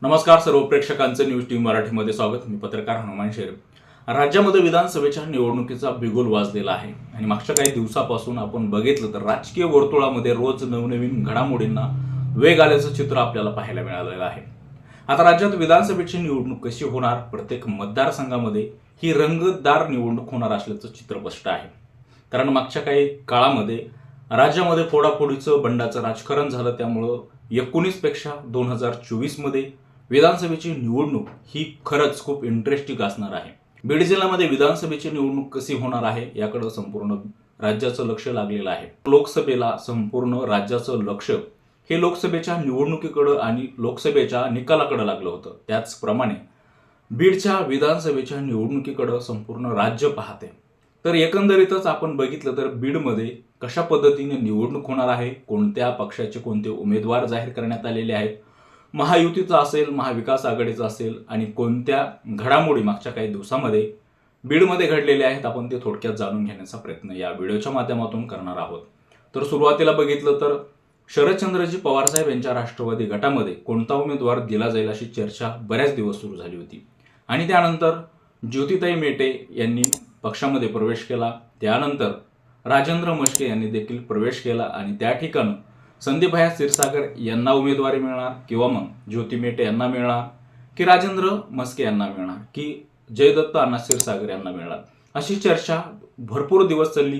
नमस्कार सर्व प्रेक्षकांचं news TV मराठीमध्ये स्वागत। मी पत्रकार हनुमान शेर। राज्यामध्ये विधानसभेच्या निवडणुकीचा बिगुल वाजलेला आहे आणि मागच्या काही दिवसापासून आपण बघितलं तर राजकीय वर्तुळामध्ये रोज नवनवीन घडामोडींना वेग आल्याचं चित्र आपल्याला पाहायला मिळालेलं आहे। आता राज्यात विधानसभेची निवडणूक कशी होणार, प्रत्येक मतदारसंघामध्ये ही रंगतदार निवडणूक होणार असल्याचं चित्र स्पष्ट आहे। कारण मागच्या काही काळामध्ये राज्यामध्ये फोडाफोडीचं बंडाचं राजकारण झालं, त्यामुळं 19 पेक्षा 2024 मध्ये विधानसभेची निवडणूक ही खरंच खूप इंटरेस्टिंग असणार आहे। बीड जिल्ह्यामध्ये विधानसभेची निवडणूक कशी होणार आहे याकडे संपूर्ण राज्याचं लक्ष लागलेलं आहे। लोकसभेला संपूर्ण राज्याचं लक्ष हे लोकसभेच्या निवडणुकीकडे आणि लोकसभेच्या निकालाकडे लागलं होतं। त्याचप्रमाणे बीडच्या विधानसभेच्या निवडणुकीकडे संपूर्ण राज्य पाहते। तर एकंदरीतच आपण बघितलं तर बीडमध्ये कशा पद्धतीने निवडणूक होणार आहे, कोणत्या पक्षाचे कोणते उमेदवार जाहीर करण्यात आलेले आहेत, महायुतीचा असेल, महाविकास आघाडीचा असेल आणि कोणत्या घडामोडी मागच्या काही दिवसामध्ये बीडमध्ये घडलेल्या आहेत, आपण ते थोडक्यात जाणून घेण्याचा प्रयत्न या व्हिडिओच्या माध्यमातून करणार आहोत। तर सुरुवातीला बघितलं तर शरदचंद्रजी पवार साहेब यांच्या राष्ट्रवादी गटामध्ये कोणता उमेदवार दिला जाईल अशी चर्चा बऱ्याच दिवस सुरू झाली होती आणि त्यानंतर ज्योतिताई मेटे यांनी पक्षामध्ये प्रवेश केला। त्यानंतर राजेंद्र मस्के यांनी देखील प्रवेश केला आणि त्या ठिकाणी संदीपभाई क्षीरसागर यांना उमेदवारी मिळणार किंवा मग ज्योती मेटे यांना मिळणार की राजेंद्र मस्के यांना मिळणार की जयदत्त अण्णा क्षीरसागर यांना मिळणार, अशी चर्चा भरपूर दिवस चालली।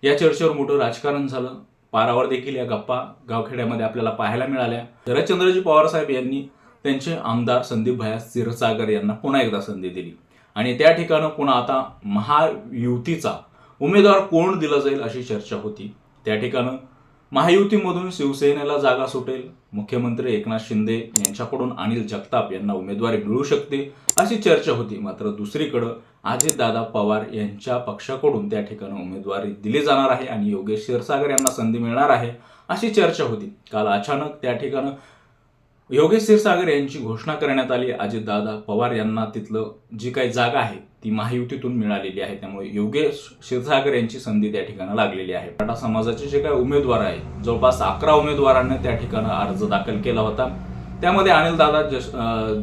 या चर्चेवर मोठं राजकारण झालं। पारावर देखील या गप्पा गावखेड्यामध्ये आपल्याला पाहायला मिळाल्या। शरदचंद्रजी पवार साहेब यांनी त्यांचे आमदार संदीपभाई क्षीरसागर यांना पुन्हा एकदा संधी दिली आणि त्या ठिकाणी पुन्हा आता महायुतीचा उमेदवार कोण दिला जाईल अशी चर्चा होती। त्या ठिकाणी महायुतीमधून शिवसेनेला जागा सुटेल, मुख्यमंत्री एकनाथ शिंदे यांच्याकडून अनिल जगताप यांना उमेदवारी मिळू शकते अशी चर्चा होती। मात्र दुसरीकडे अजितदादा पवार यांच्या पक्षाकडून त्या ठिकाणी उमेदवारी दिली जाणार आहे आणि योगेश क्षीरसागर यांना संधी मिळणार आहे अशी चर्चा होती। काल अचानक त्या ठिकाणी योगेश क्षीरसागर यांची घोषणा करण्यात आली। अजितदादा पवार यांना तिथलं जी काही जागा आहे ती महायुतीतून मिळालेली आहे, त्यामुळे योगेश क्षीरसागर यांची संधी त्या ठिकाणी लागलेली आहे। मराठा समाजाचे जे काही उमेदवार आहेत, जवळपास 11 उमेदवारांनी त्या ठिकाणी अर्ज दाखल केला होता। त्यामध्ये अनिलदादा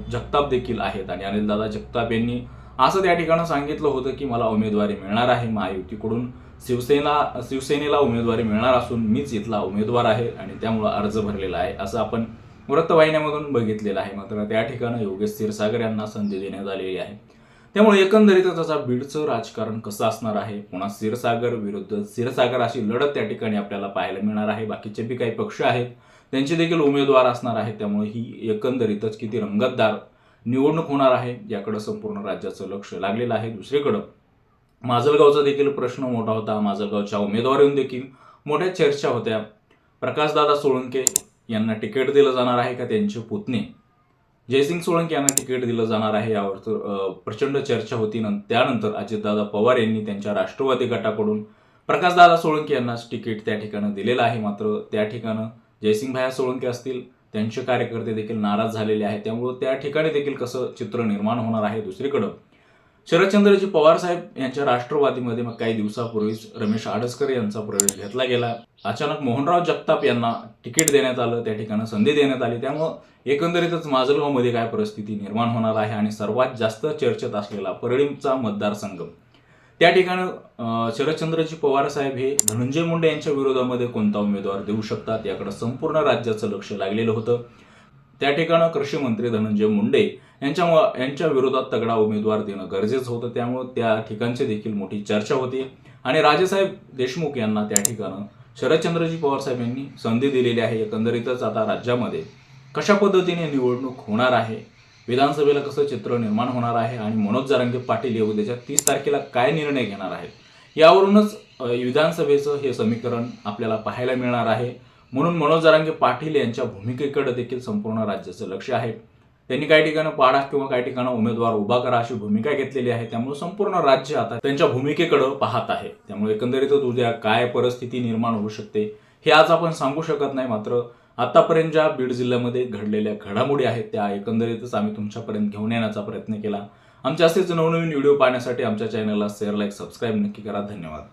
जगताप देखील आहेत आणि अनिलदादा जगताप यांनी असं त्या ठिकाणी सांगितलं होतं की मला उमेदवारी मिळणार आहे महायुतीकडून, शिवसेनेला उमेदवारी मिळणार असून मीच इथला उमेदवार आहे आणि त्यामुळे अर्ज भरलेला आहे, असं आपण वृत्तवाहिन्यांमधून बघितलेलं आहे। मात्र त्या ठिकाणी योगेश क्षीरसागर यांना संधी देण्यात आलेली आहे। त्यामुळे एकंदरीतच त्याचा बीडचं राजकारण कसं असणार आहे, पुन्हा क्षीरसागर विरुद्ध क्षीरसागर अशी लढत त्या ठिकाणी आपल्याला पाहायला मिळणार आहे। बाकीचे बी काही पक्ष आहेत त्यांचे देखील उमेदवार असणार आहेत, त्यामुळे ही एकंदरीतच किती रंगतदार निवडणूक होणार आहे याकडे संपूर्ण राज्याचं लक्ष लागलेलं आहे। दुसरीकडे माजलगावचा देखील प्रश्न मोठा होता। माजलगावच्या उमेदवारीवर देखील मोठ्या चर्चा होत्या। प्रकाशदादा सोळंके यांना तिकीट दिलं जाणार आहे का त्यांचे पुतणे जयसिंग सोळंके यांना तिकीट दिलं जाणार आहे यावर प्रचंड चर्चा होती। त्यानंतर अजितदादा पवार यांनी त्यांच्या राष्ट्रवादी गटाकडून प्रकाशदादा सोळंके यांनाच तिकीट त्या ठिकाणी दिलेलं आहे। मात्र त्या ठिकाणी जयसिंगभाई सोळंके असतील त्यांचे कार्यकर्ते देखील नाराज झालेले आहेत, त्यामुळे त्या ठिकाणी देखील कसं चित्र निर्माण होणार आहे। दुसरीकडे शरदचंद्रजी पवार साहेब यांच्या राष्ट्रवादीमध्ये मग काही दिवसापूर्वीच रमेश आडसकर यांचा प्रवेश घेतला गेला। अचानक मोहनराव जगताप यांना तिकीट देण्यात आलं, त्या ठिकाणी संधी देण्यात आली। त्यामुळे एकंदरीतच माजलगावमध्ये काय परिस्थिती निर्माण होणार आहे आणि सर्वात जास्त चर्चेत असलेला परळीचा मतदारसंघ, त्या ठिकाणी शरदचंद्रजी पवार साहेब हे धनंजय मुंडे यांच्या विरोधामध्ये कोणता उमेदवार देऊ शकतात याकडे संपूर्ण राज्याचं लक्ष लागलेलं होतं। त्या ठिकाणी कृषी मंत्री धनंजय मुंडे यांच्या विरोधात तगडा उमेदवार देणं गरजेचं होतं, त्यामुळे त्या ठिकाणची देखील मोठी चर्चा होती आणि राजेसाहेब देशमुख यांना त्या ठिकाणी शरदचंद्रजी पवार साहेब यांनी संधी दिलेली आहे। एकंदरीतच आता राज्यामध्ये कशा पद्धतीने निवडणूक होणार आहे, विधानसभेला कसं चित्र निर्माण होणार आहे आणि मनोज जरांगे पाटील उद्याच्या 30 तारखेला काय निर्णय घेणार आहेत, यावरूनच विधानसभेचं हे समीकरण आपल्याला पाहायला मिळणार आहे। म्हणून मनोज जरांगे पाटील यांच्या भूमिकेकडे देखील संपूर्ण राज्याचं लक्ष आहे। त्यांनी काही ठिकाणी पाडा किंवा काही ठिकाणी उमेदवार उभा करा अशी भूमिका घेतलेली आहे, त्यामुळे संपूर्ण राज्य आता त्यांच्या भूमिकेकडे पाहत आहे। त्यामुळे एकंदरीतच उद्या काय परिस्थिती निर्माण होऊ शकते हे आज आपण सांगू शकत नाही। मात्र आतापर्यंत ज्या बीड जिल्ह्यामध्ये घडलेल्या घडामोडी आहेत त्या एकंदरीतच आम्ही तुमच्यापर्यंत घेऊन येण्याचा प्रयत्न केला। आमचे असेच नवनवीन व्हिडिओ पाहण्यासाठी आमच्या चॅनलला शेअर, लाईक, सबस्क्राईब नक्की करा। धन्यवाद।